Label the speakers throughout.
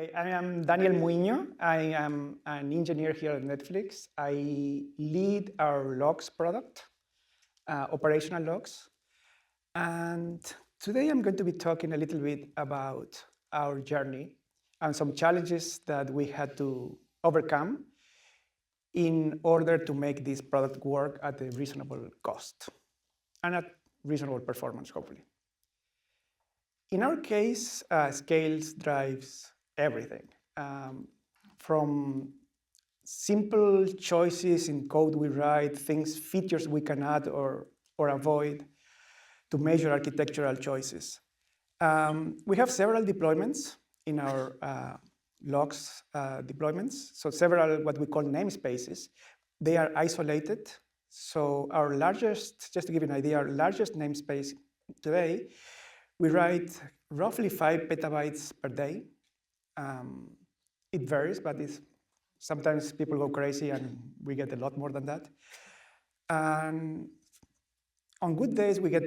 Speaker 1: Okay, I am Daniel Muino. I am an engineer here at Netflix. I lead our logs product, operational logs. And today I'm going to be talking a little bit about our journey and some challenges that we had to overcome in order to make this product work at a reasonable cost and at reasonable performance, hopefully. In our case, scales drives everything. From simple choices in code we write, features we can add or avoid, to major architectural choices. We have several deployments in our logs deployments. So several what we call namespaces. They are isolated. So our largest, just to give you an idea, our largest namespace today, we write roughly 5 petabytes per day. It varies, but sometimes people go crazy and we get a lot more than that. And on good days, we get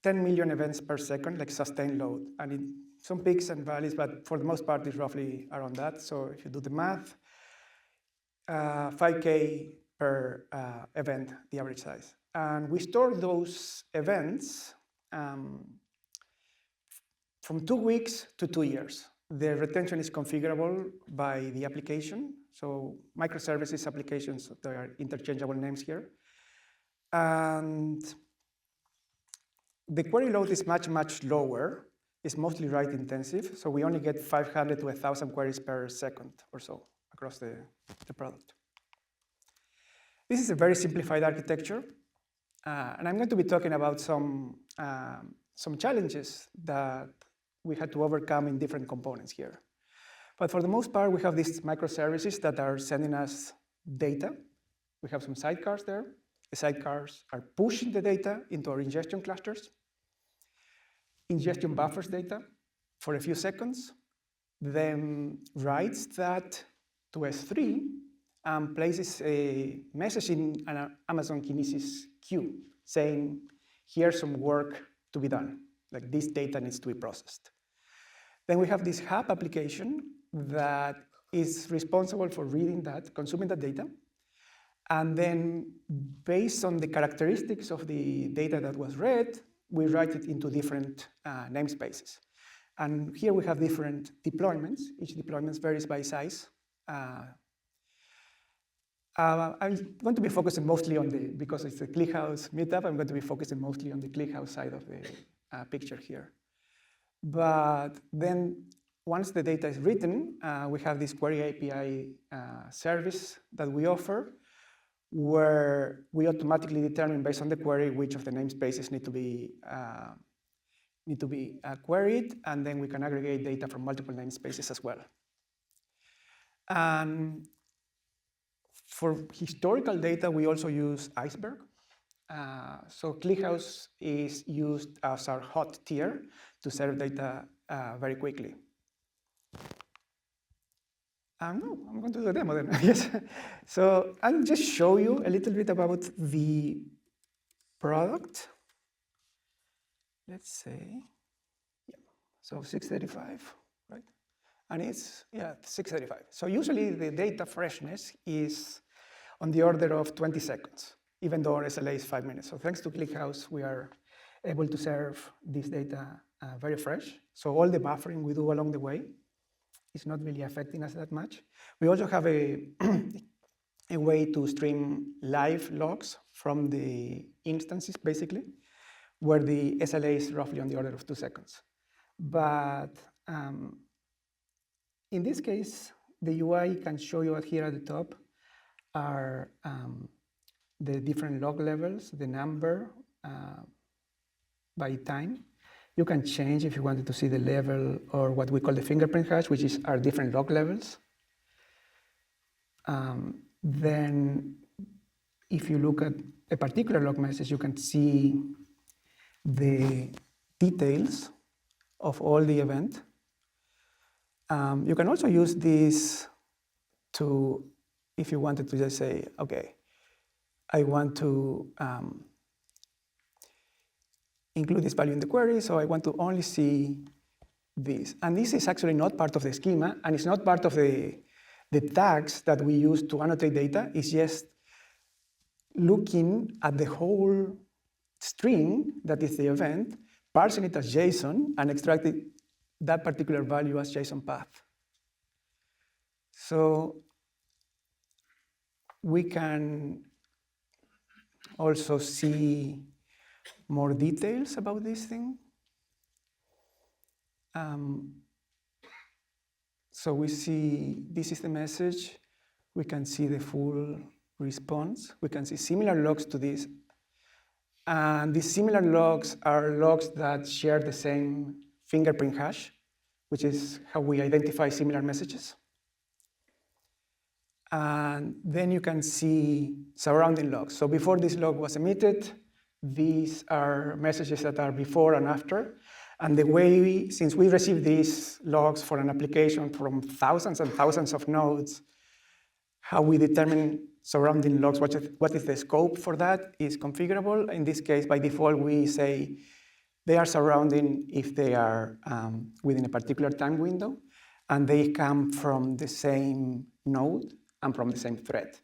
Speaker 1: 10 million events per second, like sustained load. And some peaks and valleys, but for the most part, it's roughly around that. So if you do the math, 5K per event, the average size. And we store those events from 2 weeks to 2 years. The retention is configurable by the application. So microservices applications, they are interchangeable names here. And the query load is much, much lower. It's mostly write intensive. So we only get 500 to 1,000 queries per second or so across the product. This is a very simplified architecture. And I'm going to be talking about some challenges that we had to overcome in different components here. But for the most part, we have these microservices that are sending us data. We have some sidecars there. The sidecars are pushing the data into our ingestion clusters. Ingestion buffers data for a few seconds, then writes that to S3 and places a message in an Amazon Kinesis queue saying, here's some work to be done. Like this data needs to be processed. Then we have this hub application that is responsible for reading that, consuming that data. And then based on the characteristics of the data that was read, we write it into different namespaces. And here we have different deployments. Each deployment varies by size. I'm going to be focusing mostly on because it's a ClickHouse Meetup, I'm going to be focusing mostly on the ClickHouse side of the picture here. But then once the data is written, we have this query API service that we offer, where we automatically determine based on the query which of the namespaces need to be queried, and then we can aggregate data from multiple namespaces as well. And for historical data, we also use Iceberg. So ClickHouse is used as our hot tier to serve data very quickly. No, I'm going to do a demo then, yes. So I'll just show you a little bit about the product. Let's say, yeah, so 635, right? And it's, yeah, 635. So usually the data freshness is on the order of 20 seconds, even though our SLA is 5 minutes. So thanks to ClickHouse, we are able to serve this data very fresh. So all the buffering we do along the way is not really affecting us that much. We also have a way to stream live logs from the instances, basically, where the SLA is roughly on the order of 2 seconds. But in this case, the UI can show you here at the top are the different log levels, the number by time. You can change if you wanted to see the level or what we call the fingerprint hash, which is our different log levels. Then if you look at a particular log message, you can see the details of all the event. You can also use this to, if you wanted to just say, okay, I want to include this value in the query, so I want to only see this. And this is actually not part of the schema, and it's not part of the tags that we use to annotate data. It's just looking at the whole string that is the event, parsing it as JSON, and extracting that particular value as JSON path. So we can also see more details about this thing. So we see this is the message. We can see the full response. We can see similar logs to this. And these similar logs are logs that share the same fingerprint hash, which is how we identify similar messages. And then you can see surrounding logs. So before this log was emitted, these are messages that are before and after. And the way, since we receive these logs for an application from thousands and thousands of nodes, how we determine surrounding logs, what is the scope for that is configurable. In this case, by default, we say they are surrounding if they are within a particular time window, and they come from the same node and from the same thread.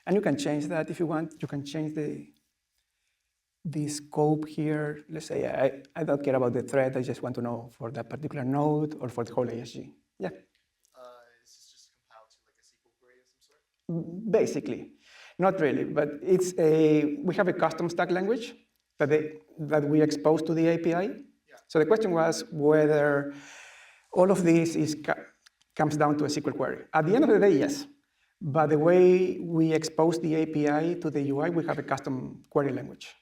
Speaker 1: And you can change that if you want. You can change the scope here. Let's say I don't care about the thread. I just want to know for that particular node or for the whole ASG. Yeah?
Speaker 2: Is this just compiled to like a SQL query of some sort?
Speaker 1: Basically. Not really, but we have a custom stack language that we expose to the API.
Speaker 2: Yeah.
Speaker 1: So the question was whether all of this comes down to a SQL query. At the end of the day, yes. But the way we expose the API to the UI, we have a custom query language.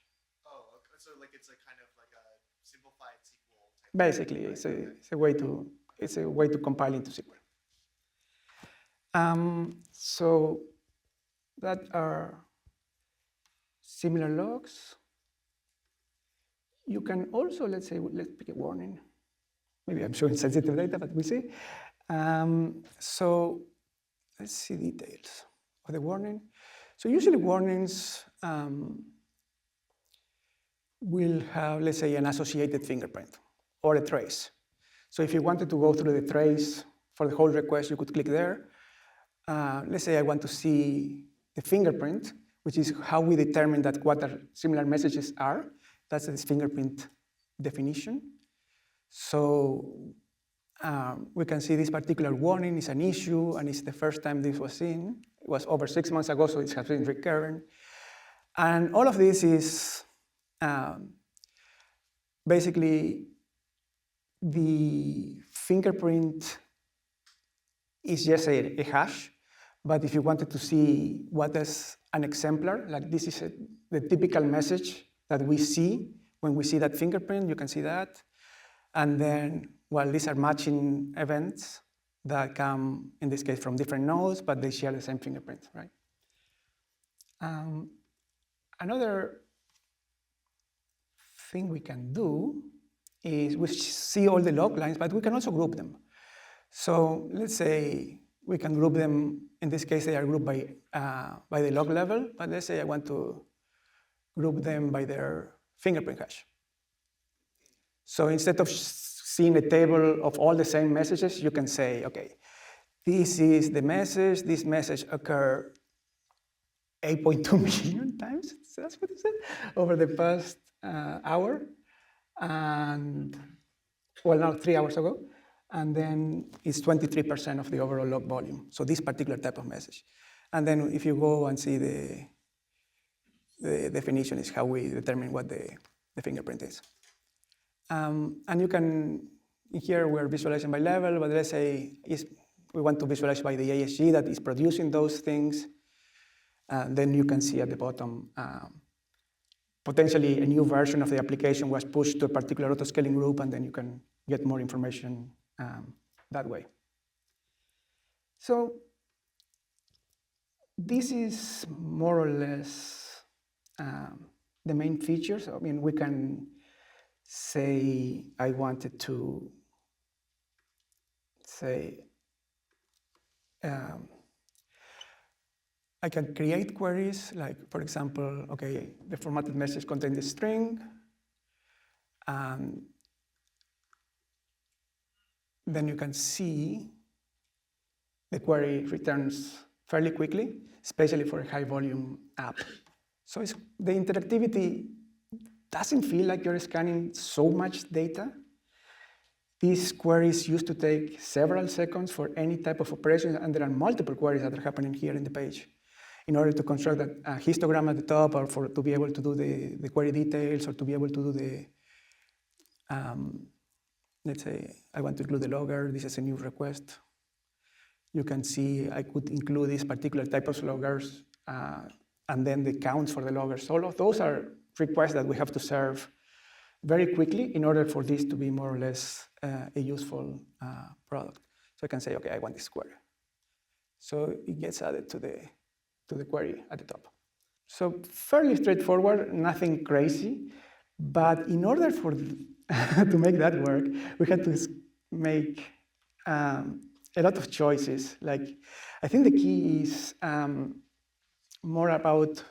Speaker 2: Oh, okay. So like it's a kind of like a simplified SQL type.
Speaker 1: Basically, it's a way to compile into SQL. So that are similar logs. You can also, let's pick a warning. Maybe I'm showing sensitive data, but we'll see. So let's see details of the warning. So usually warnings will have, let's say, an associated fingerprint or a trace. So if you wanted to go through the trace for the whole request, you could click there. Let's say I want to see the fingerprint, which is how we determine that what are similar messages are. That's this fingerprint definition. So we can see this particular warning is an issue, and it's the first time this was seen. It was over 6 months ago, so it has been recurring. And all of this is basically the fingerprint is just a hash. But if you wanted to see what is an exemplar, like this is the typical message that we see when we see that fingerprint, you can see that. And then, well, these are matching events that come, in this case, from different nodes, but they share the same fingerprint, right? Another thing we can do is we see all the log lines, but we can also group them. So let's say we can group them. In this case, they are grouped by the log level, but let's say I want to group them by their fingerprint hash. So instead of seeing a table of all the same messages, you can say, okay, this is the message. This message occurred 8.2 million times. That's what it said over the past hour, and well, now 3 hours ago. And then it's 23% of the overall log volume. So this particular type of message. And then if you go and see the definition is how we determine what the fingerprint is. And you can, here we're visualizing by level, but let's say we want to visualize by the ASG that is producing those things. Then you can see at the bottom, potentially a new version of the application was pushed to a particular auto-scaling group, and then you can get more information that way. So this is more or less the main features. I mean, we can say I wanted to say I can create queries, like, for example, okay, the formatted message contains a string. then you can see the query returns fairly quickly, especially for a high volume app. So the interactivity doesn't feel like you're scanning so much data. These queries used to take several seconds for any type of operation, and there are multiple queries that are happening here in the page in order to construct a histogram at the top, or to be able to do the query details, or to be able to do the, let's say, I want to include the logger. This is a new request. You can see I could include this particular type of loggers, and then the counts for the loggers. All of those are requests that we have to serve very quickly in order for this to be more or less a useful product. So I can say, okay, I want this query. So it gets added to the query at the top. So fairly straightforward, nothing crazy. But in order for to make that work, we had to make a lot of choices. Like, I think the key is more about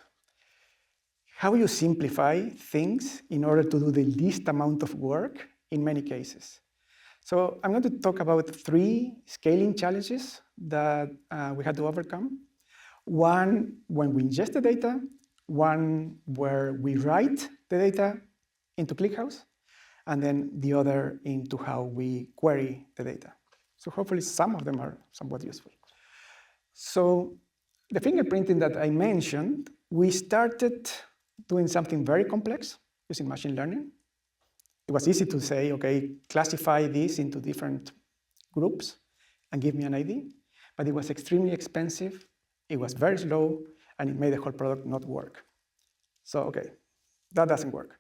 Speaker 1: how you simplify things in order to do the least amount of work in many cases. So I'm going to talk about 3 scaling challenges that we had to overcome. One, when we ingest the data. One, where we write the data into ClickHouse. And then the other into how we query the data. So hopefully some of them are somewhat useful. So the fingerprinting that I mentioned, we started doing something very complex using machine learning. It was easy to say, okay, classify this into different groups and give me an ID. But it was extremely expensive, it was very slow, and it made the whole product not work. So, okay, that doesn't work.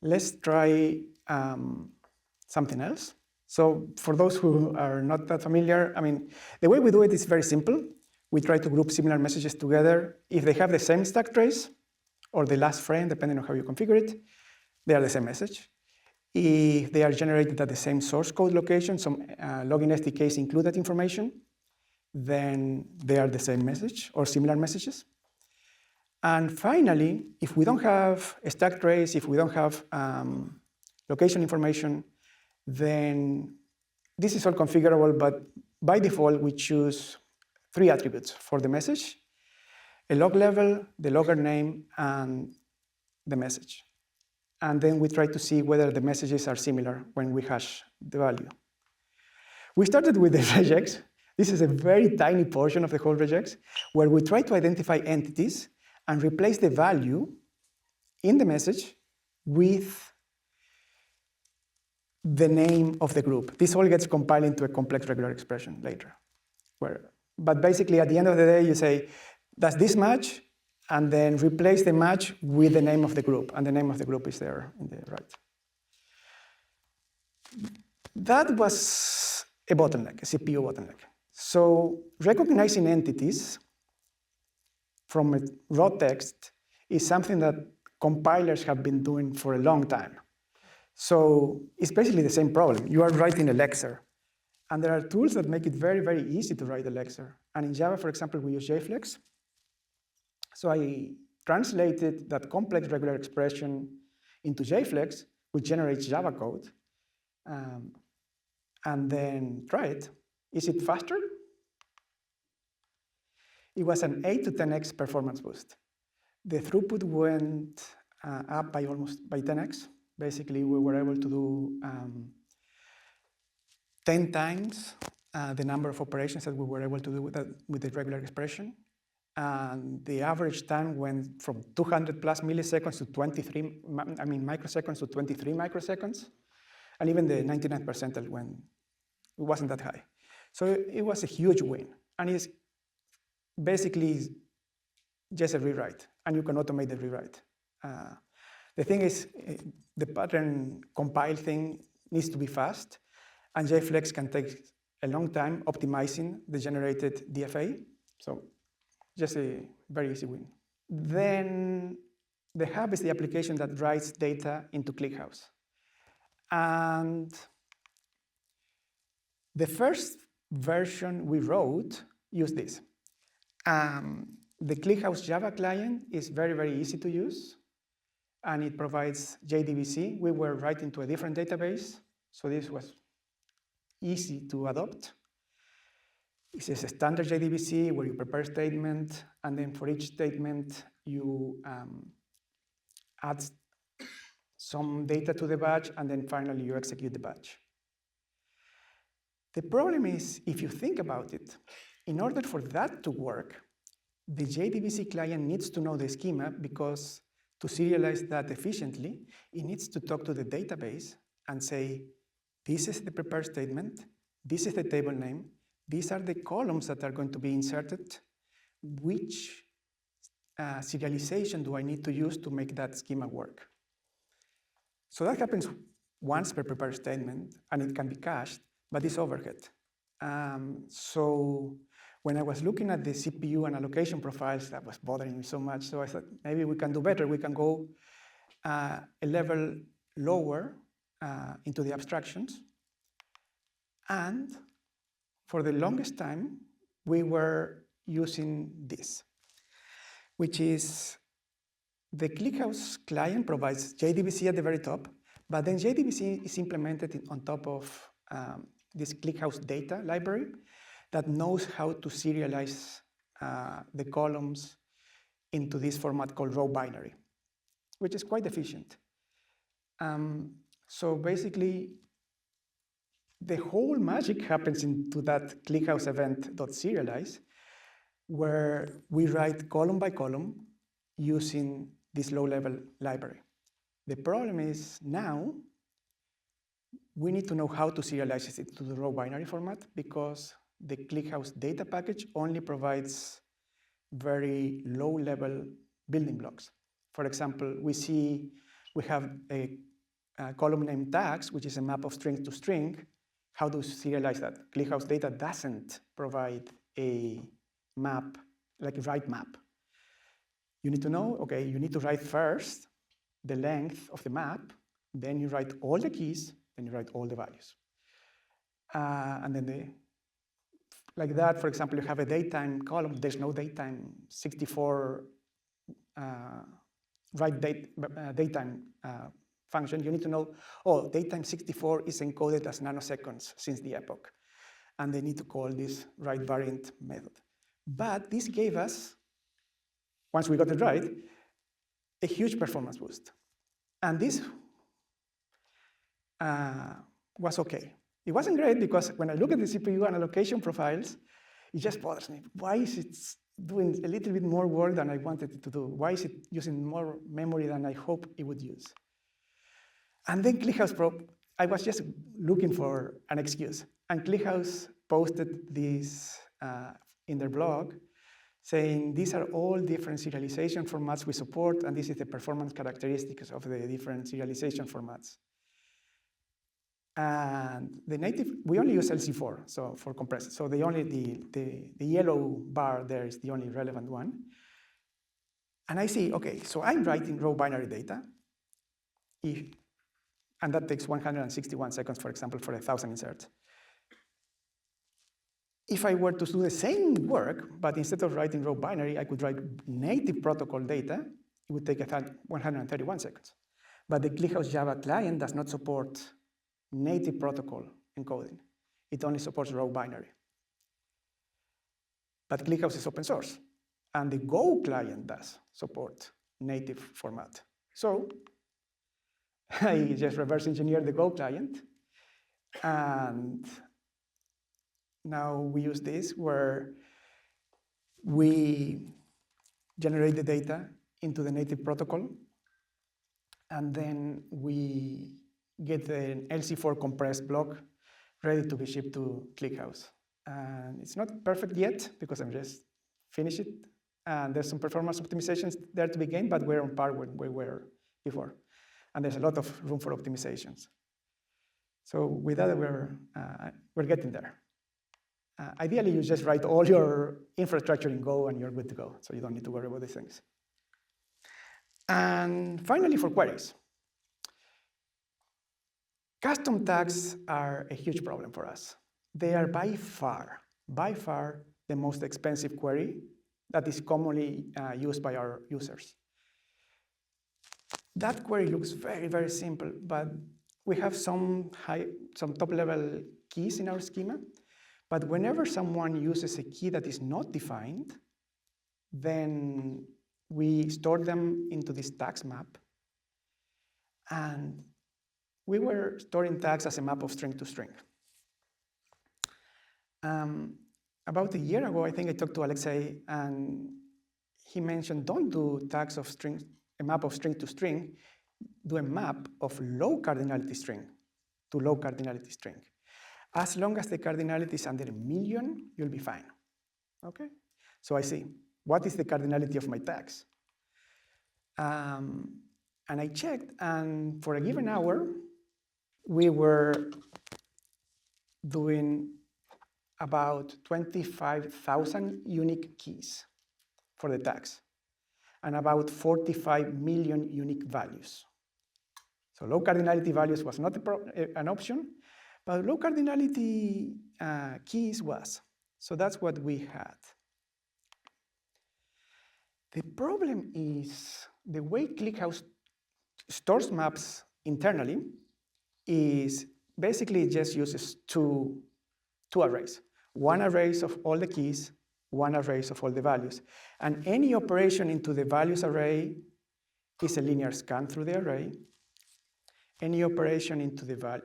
Speaker 1: Let's try something else. So for those who are not that familiar, I mean, the way we do it is very simple. We try to group similar messages together. If they have the same stack trace, or the last frame, depending on how you configure it, they are the same message. If they are generated at the same source code location, some login SDKs include that information, then they are the same message or similar messages. And finally, if we don't have a stack trace, if we don't have location information, then this is all configurable, but by default, we choose 3 attributes for the message: a log level, the logger name, and the message. And then we try to see whether the messages are similar when we hash the value. We started with the regex. This is a very tiny portion of the whole regex, where we try to identify entities and replace the value in the message with the name of the group. This all gets compiled into a complex regular expression later. But basically, at the end of the day, you say, does this match? And then replace the match with the name of the group. And the name of the group is there in the right. That was a bottleneck, a CPU bottleneck. So recognizing entities from a raw text is something that compilers have been doing for a long time. So it's basically the same problem. You are writing a lexer. And there are tools that make it very, very easy to write a lexer. And in Java, for example, we use JFlex. So I translated that complex regular expression into JFlex, which generates Java code, and then try it. Is it faster? It was an 8 to 10x performance boost. The throughput went up by 10x. Basically, we were able to do 10 times the number of operations that we were able to do with the regular expression. And the average time went from 200 plus milliseconds to 23, microseconds to 23 microseconds. And even the 99th percentile it wasn't that high. So it was a huge win. And it's basically just a rewrite. And you can automate the rewrite. The thing is, the pattern compile thing needs to be fast. And JFlex can take a long time optimizing the generated DFA. So just a very easy win. Then the hub is the application that writes data into ClickHouse. And the first version we wrote used this. The ClickHouse Java client is very, very easy to use. And it provides JDBC. We were writing to a different database. So this was easy to adopt. It's a standard JDBC where you prepare a statement, and then for each statement, you add some data to the batch, and then finally you execute the batch. The problem is, if you think about it, in order for that to work, the JDBC client needs to know the schema, because to serialize that efficiently, it needs to talk to the database and say, this is the prepared statement, this is the table name, these are the columns that are going to be inserted, which serialization do I need to use to make that schema work? So that happens once per prepared statement, and it can be cached, but it's overhead. So when I was looking at the CPU and allocation profiles, that was bothering me so much. So I thought, maybe we can do better. We can go a level lower into the abstractions. And for the longest time, we were using this, which is the ClickHouse client provides JDBC at the very top, but then JDBC is implemented on top of this ClickHouse data library that knows how to serialize the columns into this format called raw binary, which is quite efficient. So basically, the whole magic happens into that ClickHouse event.serialize, where we write column by column using this low-level library. The problem is now we need to know how to serialize it to the raw binary format, because the ClickHouse data package only provides very low-level building blocks. For example, we have a column named tags, which is a map of string to string. How do you serialize that? ClickHouse data doesn't provide a map, like a write map. You need to know, okay, you need to write first the length of the map, then you write all the keys, then you write all the values. And then like that, for example, you have a datetime column, there's no datetime 64 write datetime function. You need to know, oh, datetime 64 is encoded as nanoseconds since the epoch. And they need to call this write variant method. But this gave us, once we got it right, a huge performance boost. And this was okay. It wasn't great, because when I look at the CPU and allocation profiles, it just bothers me. Why is it doing a little bit more work than I wanted it to do? Why is it using more memory than I hope it would use? And then ClickHouse I was just looking for an excuse. And ClickHouse posted this in their blog, saying these are all different serialization formats we support, and this is the performance characteristics of the different serialization formats. And the native, we only use LC4, so for compressed. So the yellow bar there is the only relevant one. And I see, okay, so I'm writing raw binary data, and that takes 161 seconds, for example, for 1,000 inserts. If I were to do the same work, but instead of writing raw binary, I could write native protocol data, it would take 131 seconds. But the ClickHouse Java client does not support native protocol encoding. It only supports raw binary. But ClickHouse is open source, and the Go client does support native format. So I just reverse engineered the Go client, and now we use this where we generate the data into the native protocol, and then we get an LC4 compressed block ready to be shipped to ClickHouse. And it's not perfect yet, because I'm just finished it. And there's some performance optimizations there to be gained, but we're on par with where we were before. And there's a lot of room for optimizations. So with that, we're getting there. Ideally, you just write all your infrastructure in Go, and you're good to go. So you don't need to worry about these things. And finally, for queries. Custom tags are a huge problem for us. They are by far the most expensive query that is commonly used by our users. That query looks very, very simple, but we have some top-level keys in our schema. But whenever someone uses a key that is not defined, then we store them into this tags map. And we were storing tags as a map of string to string. About a year ago, I think I talked to Alexei, and he mentioned, don't do tags of strings, a map of string to string, do a map of low cardinality string to low cardinality string. As long as the cardinality is under 1 million, you'll be fine. Okay? So I see, what is the cardinality of my tags? And I checked, and for a given hour, we were doing about 25,000 unique keys for the tags, and about 45 million unique values. So low cardinality values was not an option, but low cardinality keys was. So that's what we had. The problem is the way ClickHouse stores maps internally is basically it just uses two arrays. One array of all the keys, one array of all the values. And any operation into the values array is a linear scan through the array. Any operation into the value,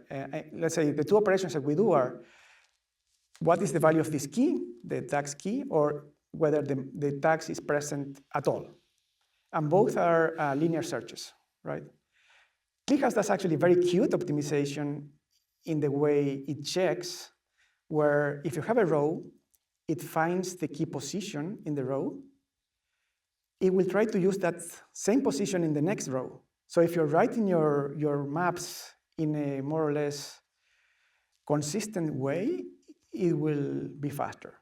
Speaker 1: let's say the two operations that we do are, what is the value of this key, the tags key, or whether the tags is present at all. And both are linear searches, right? ClickHouse does actually very cute optimization in the way it checks where if you have a row, it finds the key position in the row. It will try to use that same position in the next row. So if you're writing your maps in a more or less consistent way, it will be faster.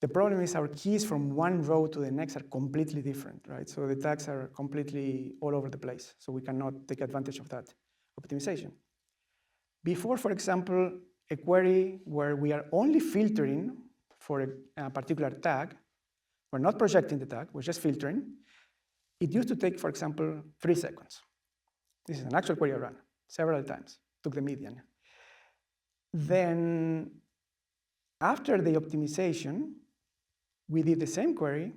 Speaker 1: The problem is our keys from one row to the next are completely different, right? So the tags are completely all over the place. So we cannot take advantage of that optimization. Before, for example, a query where we are only filtering for a particular tag, we're not projecting the tag, we're just filtering. It used to take, for example, 3 seconds. This is an actual query I ran several times, took the median. Then after the optimization, we did the same query,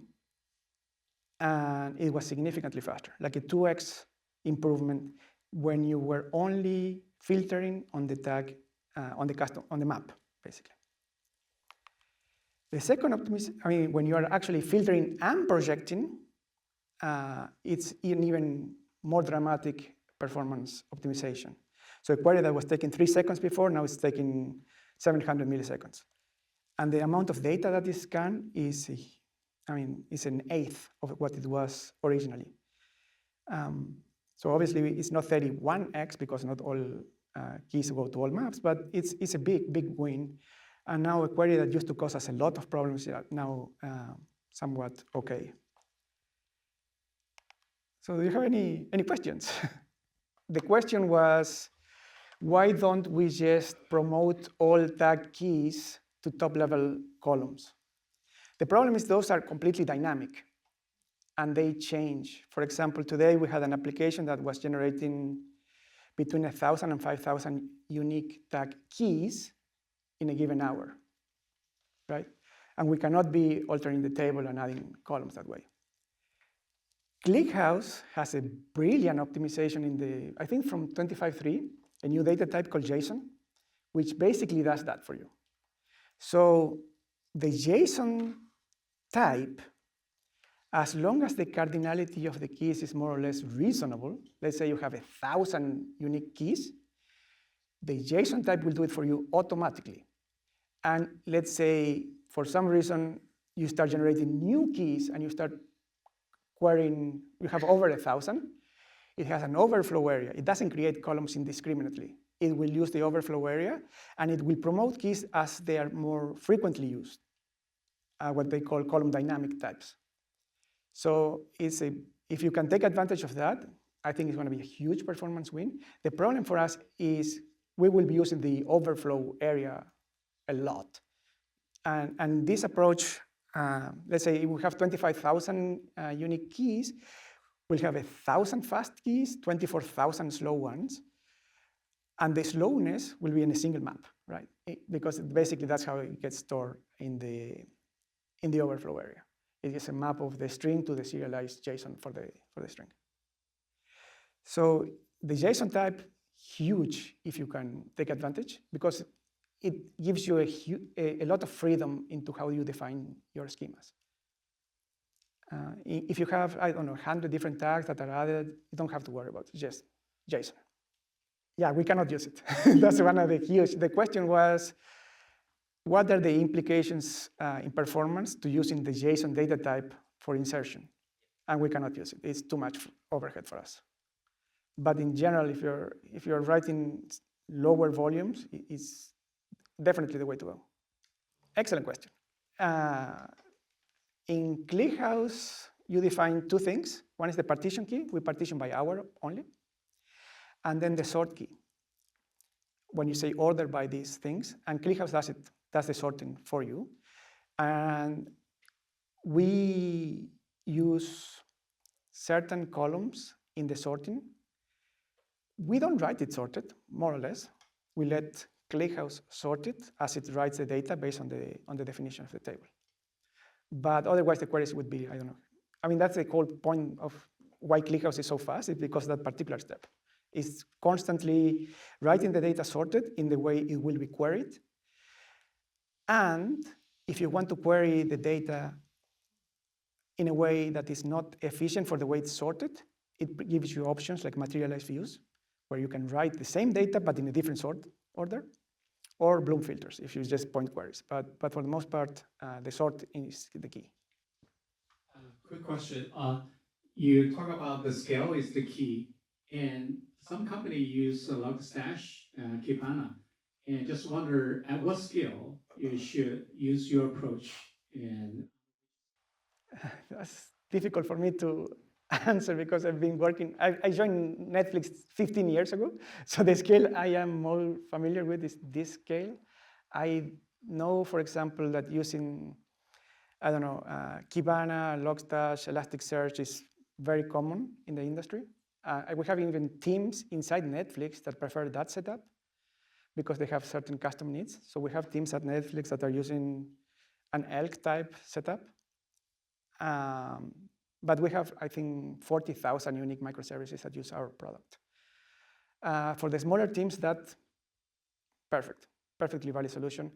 Speaker 1: and it was significantly faster, like a 2x improvement when you were only filtering on the tag, on the map, basically. The second optimization, when you are actually filtering and projecting, it's an even more dramatic performance optimization. So a query that was taking 3 seconds before, now it's taking 700 milliseconds. And the amount of data that is scanned is, is an eighth of what it was originally. So obviously it's not 31x because not all keys go to all maps, but it's a big, big win. And now a query that used to cause us a lot of problems is now somewhat okay. So do you have any questions? The question was, why don't we just promote all tag keys to top-level columns? The problem is those are completely dynamic, and they change. For example, today we had an application that was generating between 1,000 and 5,000 unique tag keys in a given hour, right? And we cannot be altering the table and adding columns that way. ClickHouse has a brilliant optimization in the, I think from 25.3, a new data type called JSON, which basically does that for you. So the JSON type, as long as the cardinality of the keys is more or less reasonable, let's say you have 1,000 unique keys, the JSON type will do it for you automatically. And let's say for some reason you start generating new keys and you start querying, you have over 1,000, it has an overflow area. It doesn't create columns indiscriminately. It will use the overflow area, and it will promote keys as they are more frequently used, what they call column dynamic types. So if you can take advantage of that, I think it's going to be a huge performance win. The problem for us is we will be using the overflow area a lot. And this approach, let's say we have 25,000 unique keys, we'll have 1,000 fast keys, 24,000 slow ones. And the slowness will be in a single map, right? Because basically that's how it gets stored in the overflow area. It is a map of the string to the serialized JSON for the string. So the JSON type, huge if you can take advantage, because it gives you a lot of freedom into how you define your schemas. If you have, I don't know, 100 different tags that are added, you don't have to worry about it, just JSON. Yeah, we cannot use it. That's one of the huge. The question was, what are the implications in performance to using the JSON data type for insertion? And we cannot use it. It's too much overhead for us. But in general, if you're writing lower volumes, it's definitely the way to go. Excellent question. In ClickHouse, you define two things. One is the partition key. We partition by hour only. And then the sort key. When you say order by these things, and ClickHouse does the sorting for you. And we use certain columns in the sorting. We don't write it sorted, more or less. We let ClickHouse sort it as it writes the data based on the definition of the table. But otherwise, the queries would be, I don't know. I mean, that's the whole point of why ClickHouse is so fast, is because that particular step is constantly writing the data sorted in the way it will be queried. And if you want to query the data in a way that is not efficient for the way it's sorted, it gives you options like materialized views, where you can write the same data but in a different sort order, or Bloom filters if you just point queries. But for the most part, the sort is the key.
Speaker 3: Quick question. You talk about the scale is the key, and some company use Logstash, Kibana, and just wonder at what scale you should use your approach. And
Speaker 1: that's difficult for me to answer because I've been working. I joined Netflix 15 years ago, so the scale I am more familiar with is this scale. I know, for example, that using, I don't know, Kibana, Logstash, Elasticsearch is very common in the industry. We have even teams inside Netflix that prefer that setup because they have certain custom needs. So we have teams at Netflix that are using an ELK type setup. But we have, I think, 40,000 unique microservices that use our product. For the smaller teams, that's perfectly valid solution.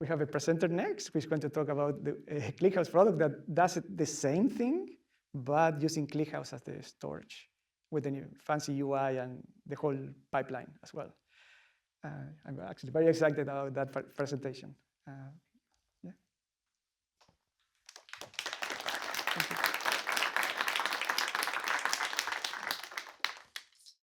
Speaker 1: We have a presenter next who's going to talk about the ClickHouse product that does the same thing, but using ClickHouse as the storage with the new fancy UI and the whole pipeline as well. I'm actually very excited about that presentation.